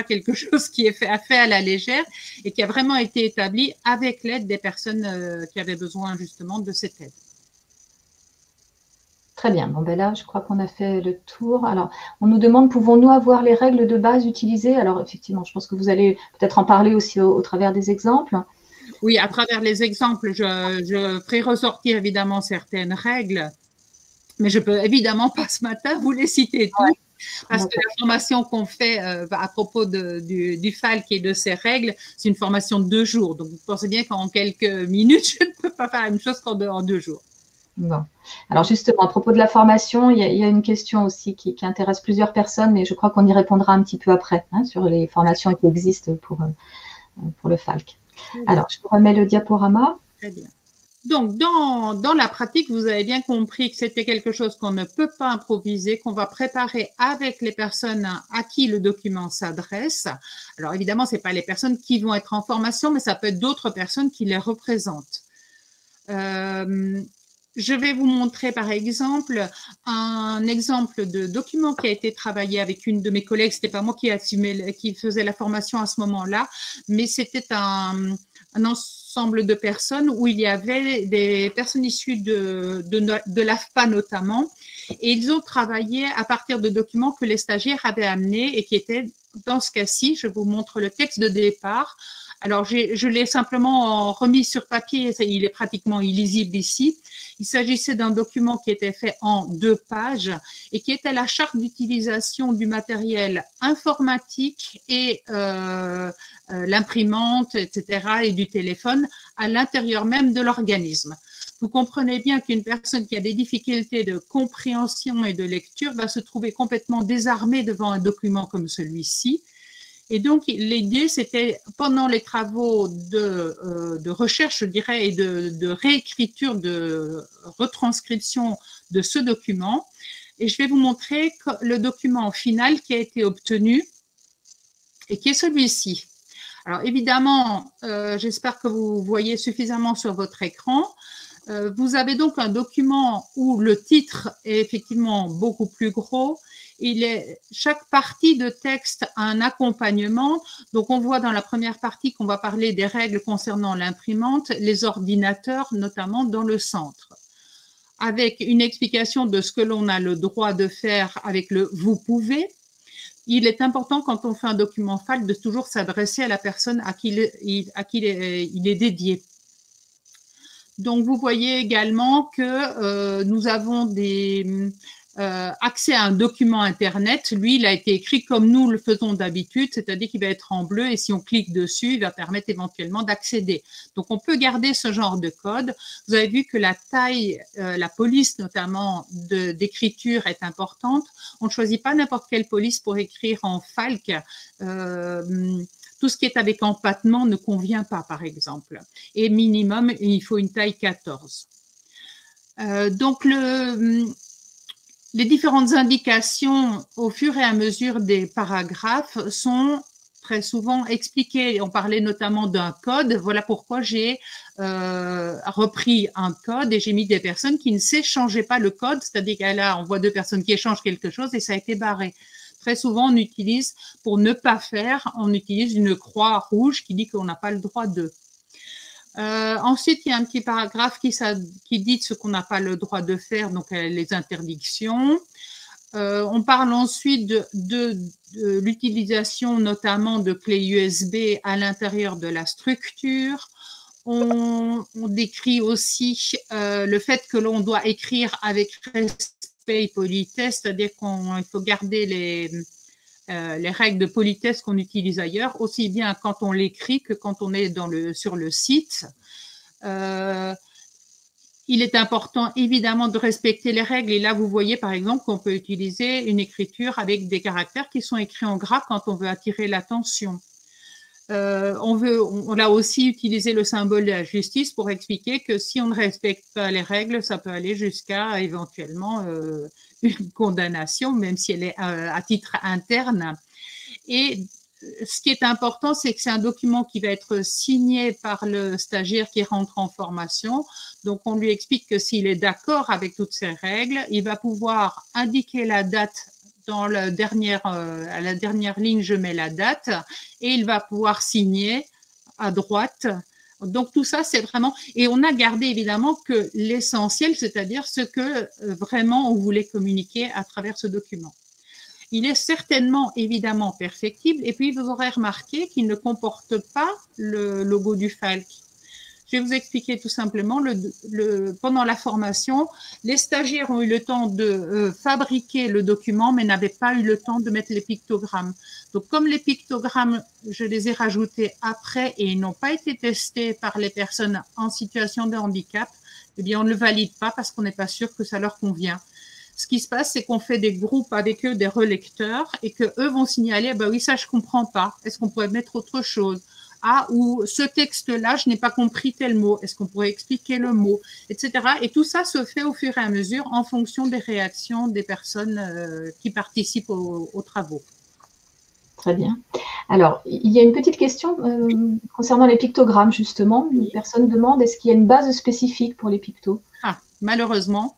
Speaker 4: quelque chose qui est fait à la légère et qui a vraiment été établi avec l'aide des personnes qui avaient besoin justement de cette aide.
Speaker 1: Très bien. Bon, ben là, je crois qu'on a fait le tour. Alors, on nous demande, pouvons-nous avoir les règles de base utilisées? Alors, effectivement, je pense que vous allez peut-être en parler aussi au travers des exemples.
Speaker 4: Oui, à travers les exemples, je ferai ressortir évidemment certaines règles, mais je peux évidemment pas ce matin vous les citer toutes. Ouais. Parce que la formation qu'on fait à propos du Falc et de ses règles, c'est une formation de 2 jours. Donc, vous pensez bien qu'en quelques minutes, je ne peux pas faire la même chose qu'en 2 jours.
Speaker 1: Bon. Alors justement, à propos de la formation, il y a une question aussi qui intéresse plusieurs personnes, mais je crois qu'on y répondra un petit peu après, hein, sur les formations qui existent pour le Falc. Alors, je vous remets le diaporama.
Speaker 4: Très bien. Donc, dans la pratique, vous avez bien compris que c'était quelque chose qu'on ne peut pas improviser, qu'on va préparer avec les personnes à qui le document s'adresse. Alors, évidemment, ce n'est pas les personnes qui vont être en formation, mais ça peut être d'autres personnes qui les représentent. Je vais vous montrer par exemple un exemple de document qui a été travaillé avec une de mes collègues. C'était pas moi qui faisait la formation à ce moment-là, mais c'était un ensemble de personnes où il y avait des personnes issues de l'AFPA notamment, et ils ont travaillé à partir de documents que les stagiaires avaient amenés et qui étaient, dans ce cas-ci, je vous montre le texte de départ. Alors, je l'ai simplement remis sur papier, il est pratiquement illisible ici. Il s'agissait d'un document qui était fait en 2 pages et qui était la charte d'utilisation du matériel informatique et l'imprimante, etc., et du téléphone à l'intérieur même de l'organisme. Vous comprenez bien qu'une personne qui a des difficultés de compréhension et de lecture va se trouver complètement désarmée devant un document comme celui-ci. Et donc, l'idée, c'était, pendant les travaux de recherche, je dirais, et de réécriture, de retranscription de ce document, et je vais vous montrer le document final qui a été obtenu et qui est celui-ci. Alors, évidemment, j'espère que vous voyez suffisamment sur votre écran. Vous avez donc un document où le titre est effectivement beaucoup plus gros. Chaque partie de texte a un accompagnement. Donc, on voit dans la première partie qu'on va parler des règles concernant l'imprimante, les ordinateurs, notamment dans le centre, avec une explication de ce que l'on a le droit de faire avec le « vous pouvez ». Il est important, quand on fait un document Falc, de toujours s'adresser à la personne à qui il est dédié. Donc, vous voyez également que nous avons accès à un document Internet. Lui, il a été écrit comme nous le faisons d'habitude, c'est-à-dire qu'il va être en bleu et si on clique dessus, il va permettre éventuellement d'accéder. Donc, on peut garder ce genre de code. Vous avez vu que la taille, la police notamment d'écriture est importante. On ne choisit pas n'importe quelle police pour écrire en Falc. Tout ce qui est avec empattement ne convient pas, par exemple. Et minimum, il faut une taille 14. Donc, les différentes indications au fur et à mesure des paragraphes sont très souvent expliquées. On parlait notamment d'un code. Voilà pourquoi j'ai repris un code et j'ai mis des personnes qui ne s'échangeaient pas le code. C'est-à-dire que là, on voit 2 personnes qui échangent quelque chose et ça a été barré. Très souvent, on utilise, pour ne pas faire, on utilise une croix rouge qui dit qu'on n'a pas le droit de. Ensuite, il y a un petit paragraphe qui dit ce qu'on n'a pas le droit de faire, donc les interdictions. On parle ensuite de l'utilisation notamment de clés USB à l'intérieur de la structure. On décrit aussi le fait que l'on doit écrire avec respect et politesse, c'est-à-dire qu'il faut garder les règles de politesse qu'on utilise ailleurs, aussi bien quand on l'écrit que quand on est sur le site. Il est important évidemment de respecter les règles et là vous voyez par exemple qu'on peut utiliser une écriture avec des caractères qui sont écrits en gras quand on veut attirer l'attention. On a aussi utilisé le symbole de la justice pour expliquer que si on ne respecte pas les règles, ça peut aller jusqu'à éventuellement une condamnation, même si elle est à titre interne. Et ce qui est important, c'est que c'est un document qui va être signé par le stagiaire qui rentre en formation. Donc, on lui explique que s'il est d'accord avec toutes ces règles, il va pouvoir indiquer la date dans à la dernière ligne, je mets la date et il va pouvoir signer à droite. Donc, tout ça, c'est vraiment… Et on a gardé évidemment que l'essentiel, c'est-à-dire ce que vraiment on voulait communiquer à travers ce document. Il est certainement, évidemment, perfectible. Et puis, vous aurez remarqué qu'il ne comporte pas le logo du Falck. Je vais vous expliquer tout simplement. Pendant la formation, les stagiaires ont eu le temps de fabriquer le document, mais n'avaient pas eu le temps de mettre les pictogrammes. Donc, comme les pictogrammes, je les ai rajoutés après et ils n'ont pas été testés par les personnes en situation de handicap, eh bien, on ne le valide pas parce qu'on n'est pas sûr que ça leur convient. Ce qui se passe, c'est qu'on fait des groupes avec eux, des relecteurs, et que eux vont signaler, bah oui, ça je comprends pas. Est-ce qu'on pourrait mettre autre chose? Ah, ou ce texte-là, je n'ai pas compris tel mot. Est-ce qu'on pourrait expliquer le mot, etc. Et tout ça se fait au fur et à mesure en fonction des réactions des personnes qui participent aux travaux.
Speaker 1: Très bien. Alors, il y a une petite question concernant les pictogrammes, justement. Une personne demande, est-ce qu'il y a une base spécifique pour les pictos?
Speaker 4: Ah, malheureusement,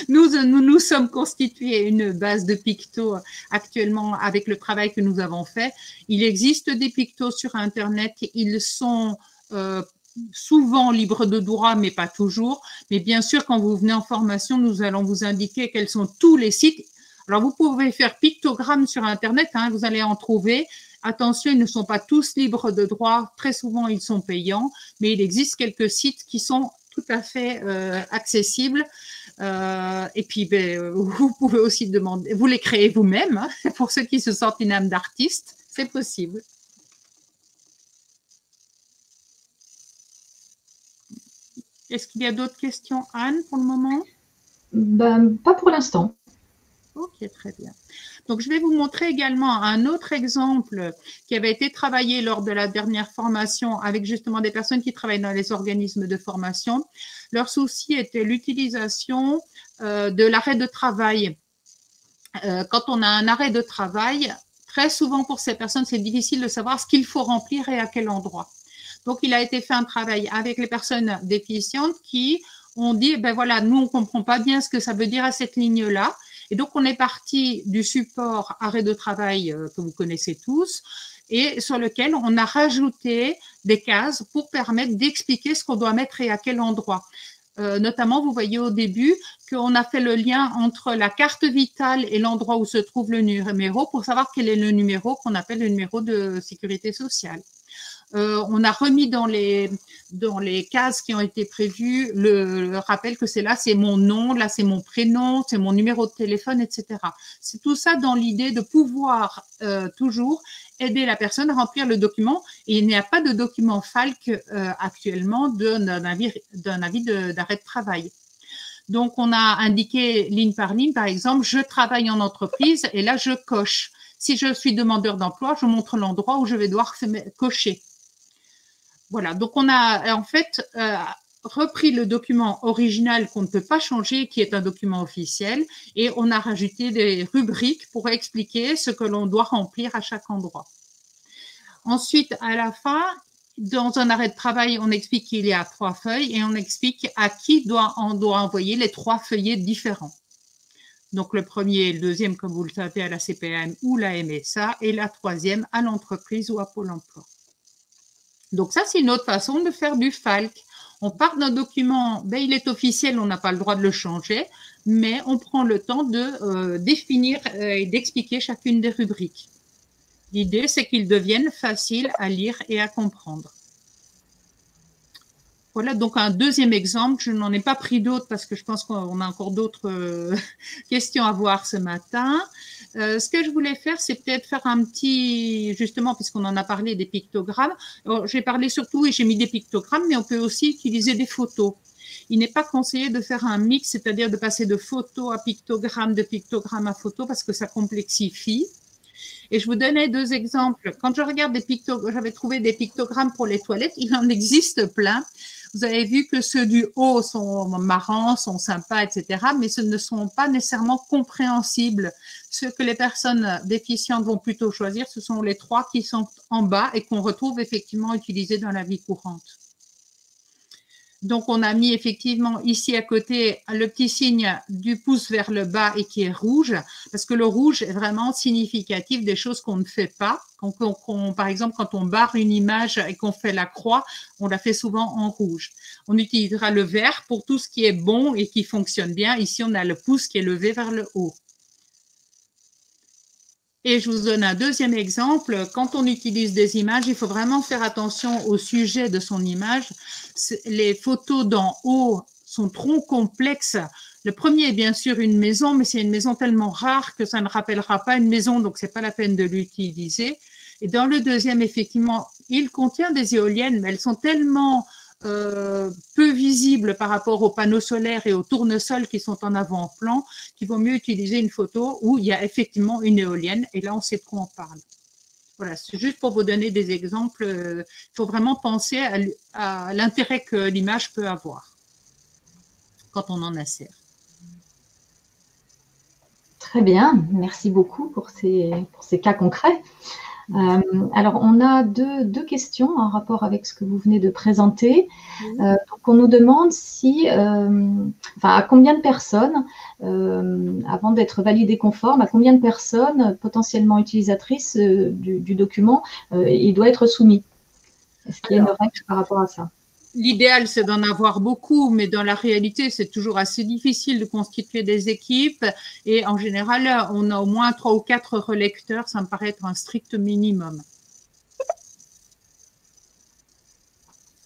Speaker 4: nous sommes constitués une base de pictos actuellement avec le travail que nous avons fait. Il existe des pictos sur Internet. Ils sont souvent libres de droit, mais pas toujours. Mais bien sûr, quand vous venez en formation, nous allons vous indiquer quels sont tous les sites. Alors, vous pouvez faire pictogrammes sur Internet, hein, vous allez en trouver. Attention, ils ne sont pas tous libres de droit. Très souvent, ils sont payants, mais il existe quelques sites qui sont tout à fait accessibles. Et puis, vous pouvez aussi demander, vous les créez vous-même, hein, pour ceux qui se sentent une âme d'artiste, c'est possible. Est-ce qu'il y a d'autres questions, Anne, pour le moment?
Speaker 1: Ben, pas pour l'instant.
Speaker 4: Ok, très bien. Donc, je vais vous montrer également un autre exemple qui avait été travaillé lors de la dernière formation avec justement des personnes qui travaillent dans les organismes de formation. Leur souci était l'utilisation de l'arrêt de travail. Quand on a un arrêt de travail, très souvent pour ces personnes, c'est difficile de savoir ce qu'il faut remplir et à quel endroit. Donc, il a été fait un travail avec les personnes déficientes qui ont dit, ben voilà, nous, on ne comprend pas bien ce que ça veut dire à cette ligne-là. Et donc, on est parti du support arrêt de travail que vous connaissez tous et sur lequel on a rajouté des cases pour permettre d'expliquer ce qu'on doit mettre et à quel endroit. Notamment, vous voyez au début qu'on a fait le lien entre la carte vitale et l'endroit où se trouve le numéro pour savoir quel est le numéro qu'on appelle le numéro de sécurité sociale. On a remis dans les cases qui ont été prévues le rappel que c'est mon nom, là c'est mon prénom, c'est mon numéro de téléphone, etc. C'est tout ça dans l'idée de pouvoir toujours aider la personne à remplir le document. Et il n'y a pas de document Falck actuellement d'un avis d'arrêt de travail. Donc, on a indiqué ligne par ligne, par exemple, je travaille en entreprise et là, je coche. Si je suis demandeur d'emploi, je montre l'endroit où je vais devoir cocher. Voilà, donc on a en fait repris le document original qu'on ne peut pas changer, qui est un document officiel, et on a rajouté des rubriques pour expliquer ce que l'on doit remplir à chaque endroit. Ensuite, à la fin, dans un arrêt de travail, on explique qu'il y a 3 feuilles et on explique à qui on doit envoyer les 3 feuillets différents. Donc, le premier et le deuxième, comme vous le savez, à la CPAM ou la MSA, et la troisième à l'entreprise ou à Pôle emploi. Donc ça, c'est une autre façon de faire du FALC. On part d'un document, ben, il est officiel, on n'a pas le droit de le changer, mais on prend le temps de définir et d'expliquer chacune des rubriques. L'idée, c'est qu'ils deviennent faciles à lire et à comprendre. Voilà donc un deuxième exemple. Je n'en ai pas pris d'autres parce que je pense qu'on a encore d'autres questions à voir ce matin. Ce que je voulais faire, c'est peut-être faire un petit, justement, puisqu'on en a parlé des pictogrammes. J'ai parlé surtout et j'ai mis des pictogrammes, mais on peut aussi utiliser des photos. Il n'est pas conseillé de faire un mix, c'est-à-dire de passer de photo à pictogramme, de pictogramme à photo, parce que ça complexifie. Et je vous donnais deux exemples. Quand je regarde des pictogrammes, j'avais trouvé des pictogrammes pour les toilettes, il en existe plein. Vous avez vu que ceux du haut sont marrants, sont sympas, etc., mais ce ne sont pas nécessairement compréhensibles. Ce que les personnes déficientes vont plutôt choisir, ce sont les trois qui sont en bas et qu'on retrouve effectivement utilisés dans la vie courante. Donc, on a mis effectivement ici à côté le petit signe du pouce vers le bas et qui est rouge, parce que le rouge est vraiment significatif des choses qu'on ne fait pas. Par exemple, quand on barre une image et qu'on fait la croix, on la fait souvent en rouge. On utilisera le vert pour tout ce qui est bon et qui fonctionne bien. Ici, on a le pouce qui est levé vers le haut. Et je vous donne un deuxième exemple. Quand on utilise des images, il faut vraiment faire attention au sujet de son image. Les photos d'en haut sont trop complexes. Le premier est bien sûr une maison, mais c'est une maison tellement rare que ça ne rappellera pas une maison, donc c'est pas la peine de l'utiliser. Et dans le deuxième, effectivement, il contient des éoliennes, mais elles sont tellement peu visibles par rapport aux panneaux solaires et aux tournesols qui sont en avant-plan, qu'il vaut mieux utiliser une photo où il y a effectivement une éolienne, et là on sait de quoi on parle. Voilà, c'est juste pour vous donner des exemples. Il faut vraiment penser à l'intérêt que l'image peut avoir quand on en insère.
Speaker 1: Très bien, merci beaucoup pour ces cas concrets. Alors, on a deux questions en rapport avec ce que vous venez de présenter. Donc, on nous demande si, à combien de personnes, avant d'être validé conforme, à combien de personnes potentiellement utilisatrices du document il doit être soumis. Est-ce qu'il y a une règle par rapport à ça?
Speaker 4: L'idéal, c'est d'en avoir beaucoup, mais dans la réalité, c'est toujours assez difficile de constituer des équipes. Et en général, on a au moins 3 ou 4 relecteurs. Ça me paraît être un strict minimum.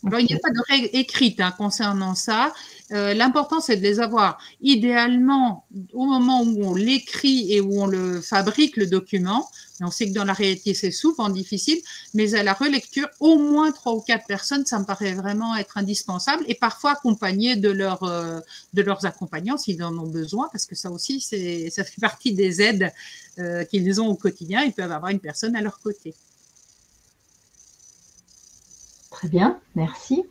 Speaker 4: Alors, il n'y a pas de règle écrite concernant ça. L'important, c'est de les avoir idéalement au moment où on l'écrit et où on le fabrique, le document. Et on sait que dans la réalité, c'est souvent difficile, mais à la relecture, au moins 3 ou 4 personnes, ça me paraît vraiment être indispensable, et parfois accompagnées de leurs accompagnants s'ils en ont besoin, parce que ça aussi, ça fait partie des aides qu'ils ont au quotidien. Ils peuvent avoir une personne à leur côté.
Speaker 1: Très bien, merci.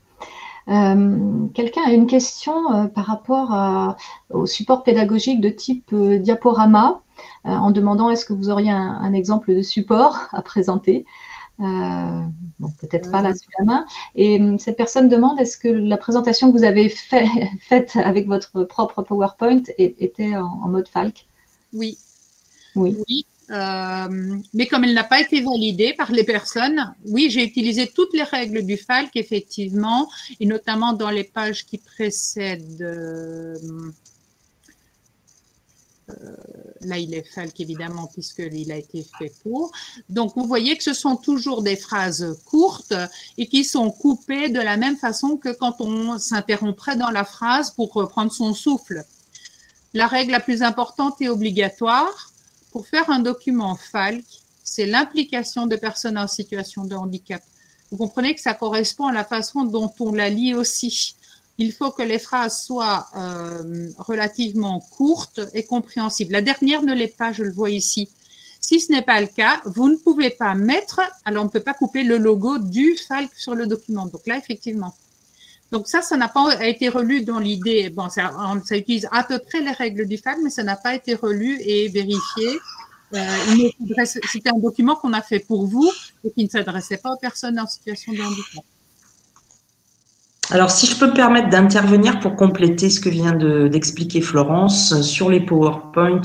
Speaker 1: Quelqu'un a une question par rapport au support pédagogique de type diaporama, en demandant est-ce que vous auriez un exemple de support à présenter. Bon, peut-être pas là sous la main. Et cette personne demande est-ce que la présentation que vous avez faite avec votre propre PowerPoint était en mode FALC?
Speaker 4: Oui.
Speaker 1: Oui.
Speaker 4: Oui. Mais comme elle n'a pas été validée par les personnes, oui, j'ai utilisé toutes les règles du FALC, effectivement, et notamment dans les pages qui précèdent. Là, il est FALC, évidemment, puisqu'il a été fait pour. Donc, vous voyez que ce sont toujours des phrases courtes et qui sont coupées de la même façon que quand on s'interromprait dans la phrase pour reprendre son souffle. La règle la plus importante et obligatoire, pour faire un document FALC, c'est l'implication de personnes en situation de handicap. Vous comprenez que ça correspond à la façon dont on la lit aussi. Il faut que les phrases soient relativement courtes et compréhensibles. La dernière ne l'est pas, je le vois ici. Si ce n'est pas le cas, vous ne pouvez pas mettre, alors on ne peut pas couper le logo du FALC sur le document. Donc là, effectivement. Donc ça n'a pas été relu dans l'idée. Bon, ça utilise à peu près les règles du FALC, mais ça n'a pas été relu et vérifié. C'était un document qu'on a fait pour vous et qui ne s'adressait pas aux personnes en situation de handicap.
Speaker 3: Alors, si je peux me permettre d'intervenir pour compléter ce que vient d'expliquer Florence, sur les PowerPoint,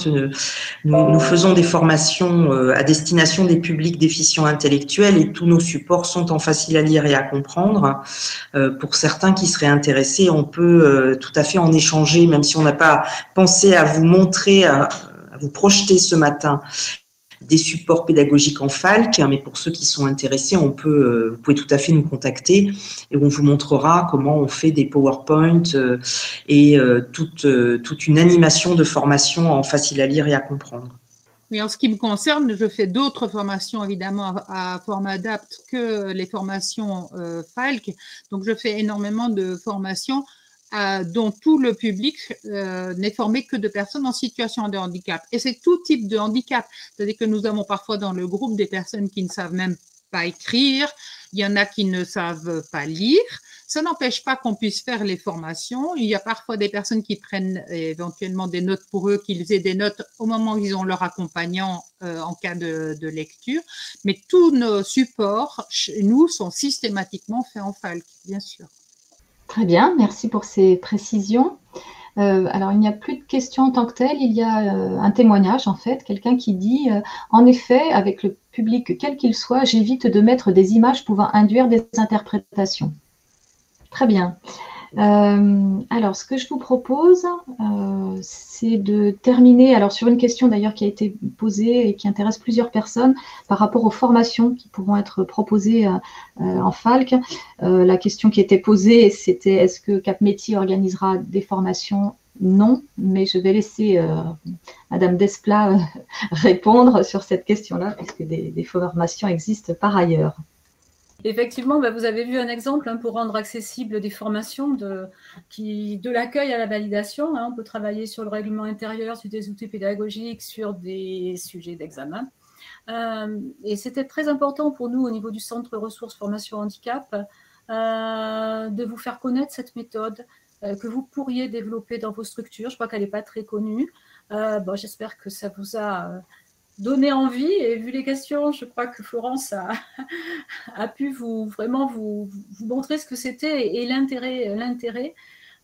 Speaker 3: nous faisons des formations à destination des publics déficients intellectuels et tous nos supports sont en facile à lire et à comprendre. Pour certains qui seraient intéressés, on peut tout à fait en échanger, même si on n'a pas pensé à vous montrer, à vous projeter ce matin des supports pédagogiques en FALC, mais pour ceux qui sont intéressés, vous pouvez tout à fait nous contacter et on vous montrera comment on fait des PowerPoint et toute une animation de formation en facile à lire et à comprendre.
Speaker 4: Mais en ce qui me concerne, je fais d'autres formations évidemment à format adapt que les formations FALC. Donc, je fais énormément de formations dont tout le public n'est formé que de personnes en situation de handicap. Et c'est tout type de handicap. C'est-à-dire que nous avons parfois dans le groupe des personnes qui ne savent même pas écrire, il y en a qui ne savent pas lire. Ça n'empêche pas qu'on puisse faire les formations. Il y a parfois des personnes qui prennent éventuellement des notes pour eux, qu'ils aient des notes au moment où ils ont leur accompagnant en cas de lecture. Mais tous nos supports, chez nous, sont systématiquement faits en FALC, bien sûr.
Speaker 1: Très bien, merci pour ces précisions. Alors, il n'y a plus de questions en tant que telles, il y a un témoignage en fait, quelqu'un qui dit « En effet, avec le public quel qu'il soit, j'évite de mettre des images pouvant induire des interprétations. » Très bien. Alors, ce que je vous propose, c'est de terminer, alors sur une question d'ailleurs qui a été posée et qui intéresse plusieurs personnes par rapport aux formations qui pourront être proposées en FALC. La question qui était posée, c'était est-ce que Cap Métier organisera des formations? Non, mais je vais laisser Madame Desplat répondre sur cette question-là, puisque des formations existent par ailleurs.
Speaker 2: Effectivement, vous avez vu un exemple pour rendre accessible des formations de l'accueil à la validation. On peut travailler sur le règlement intérieur, sur des outils pédagogiques, sur des sujets d'examen. Et c'était très important pour nous au niveau du Centre Ressources Formation Handicap de vous faire connaître cette méthode que vous pourriez développer dans vos structures. Je crois qu'elle n'est pas très connue. J'espère que ça vous a donné envie, et vu les questions, je crois que Florence a pu vraiment vous montrer ce que c'était et l'intérêt.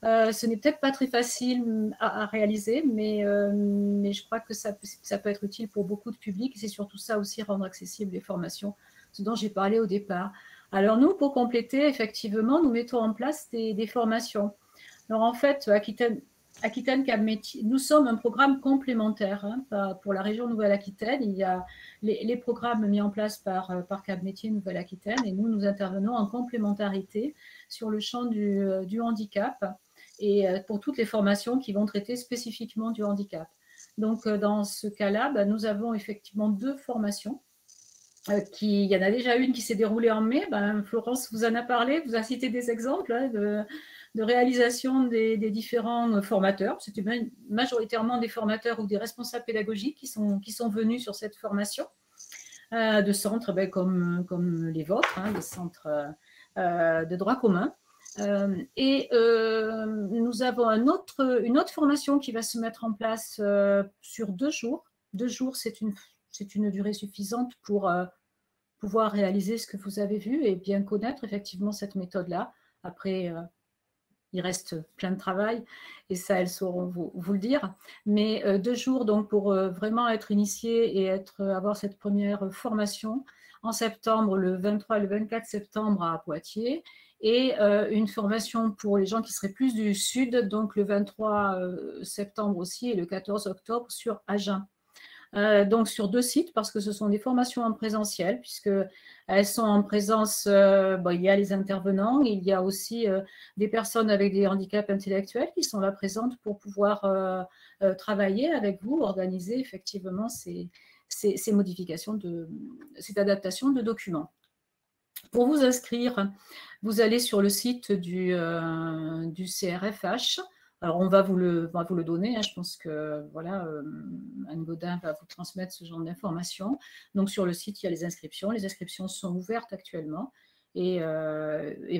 Speaker 2: Ce n'est peut-être pas très facile à réaliser, mais je crois que ça peut être utile pour beaucoup de publics. C'est surtout ça aussi, rendre accessibles les formations, ce dont j'ai parlé au départ. Alors nous, pour compléter, effectivement, nous mettons en place des formations. Alors en fait, Aquitaine Cap Métier, nous sommes un programme complémentaire pour la région Nouvelle-Aquitaine. Il y a les programmes mis en place par Cap Métier Nouvelle-Aquitaine et nous intervenons en complémentarité sur le champ du handicap et pour toutes les formations qui vont traiter spécifiquement du handicap. Donc, dans ce cas-là, nous avons effectivement 2 formations. Il y en a déjà une qui s'est déroulée en mai. Florence vous en a parlé, vous a cité des exemples de réalisation des différents formateurs. C'était majoritairement des formateurs ou des responsables pédagogiques qui sont venus sur cette formation de centres comme les vôtres, les centres de droit commun. Nous avons une autre formation qui va se mettre en place sur 2 jours. 2 jours, c'est une durée suffisante pour pouvoir réaliser ce que vous avez vu et bien connaître effectivement cette méthode-là. Après, il reste plein de travail et ça, elles sauront vous le dire. Mais 2 jours donc pour vraiment être initié et avoir cette première formation en septembre, le 23 et le 24 septembre à Poitiers. Et une formation pour les gens qui seraient plus du sud, donc le 23 septembre aussi et le 14 octobre sur Agen. Donc sur 2 sites, parce que ce sont des formations en présentiel, puisqu'elles sont en présence, il y a les intervenants, il y a aussi des personnes avec des handicaps intellectuels qui sont là présentes pour pouvoir travailler avec vous, organiser effectivement ces modifications, cette adaptation de documents. Pour vous inscrire, vous allez sur le site du CRFH. Alors, on va vous le donner. Je pense que Anne Gaudin va vous transmettre ce genre d'informations. Donc, sur le site, il y a les inscriptions. Les inscriptions sont ouvertes actuellement. Et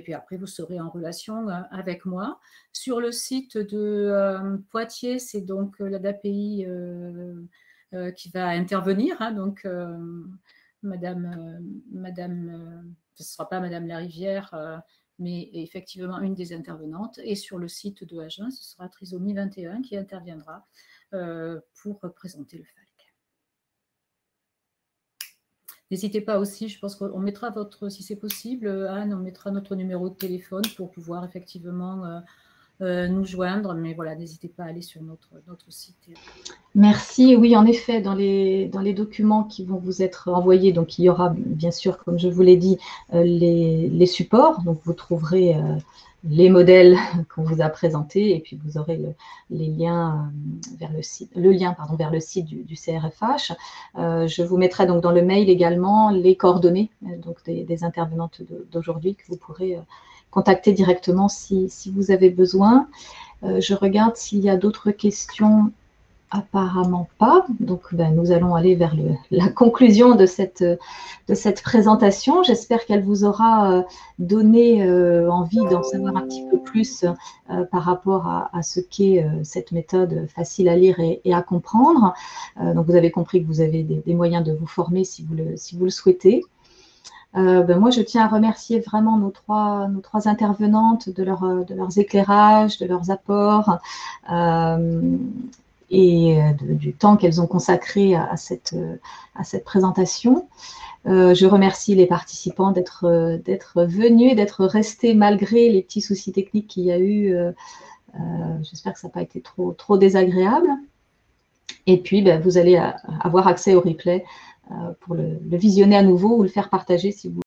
Speaker 2: puis après, vous serez en relation avec moi. Sur le site de Poitiers, c'est donc l'ADAPI qui va intervenir. Donc, ce ne sera pas Madame Larivière mais effectivement une des intervenantes. Et sur le site de Agen, ce sera Trisomie 21 qui interviendra pour présenter le FALC. N'hésitez pas aussi, je pense qu'on mettra si c'est possible, Anne, on mettra notre numéro de téléphone pour pouvoir effectivement nous joindre. Mais voilà, n'hésitez pas à aller sur notre site.
Speaker 1: Merci. Oui, en effet, dans les documents qui vont vous être envoyés, donc il y aura bien sûr, comme je vous l'ai dit, les supports. Donc vous trouverez les modèles qu'on vous a présentés et puis vous aurez les liens vers le lien vers le site du CRFH. Je vous mettrai donc dans le mail également les coordonnées donc des intervenantes d'aujourd'hui que vous pourrez contacter directement si vous avez besoin. Je regarde s'il y a d'autres questions. Apparemment pas. Donc, nous allons aller vers la conclusion de cette présentation. J'espère qu'elle vous aura donné envie d'en savoir un petit peu plus par rapport à ce qu'est cette méthode facile à lire et à comprendre. Donc, vous avez compris que vous avez des moyens de vous former si vous le souhaitez. Moi, je tiens à remercier vraiment nos trois intervenantes de leurs éclairages, de leurs apports. Et du temps qu'elles ont consacré à cette présentation. Je remercie les participants d'être venus, d'être restés malgré les petits soucis techniques qu'il y a eu. J'espère que ça n'a pas été trop désagréable. Et puis, vous allez avoir accès au replay pour le visionner à nouveau ou le faire partager si vous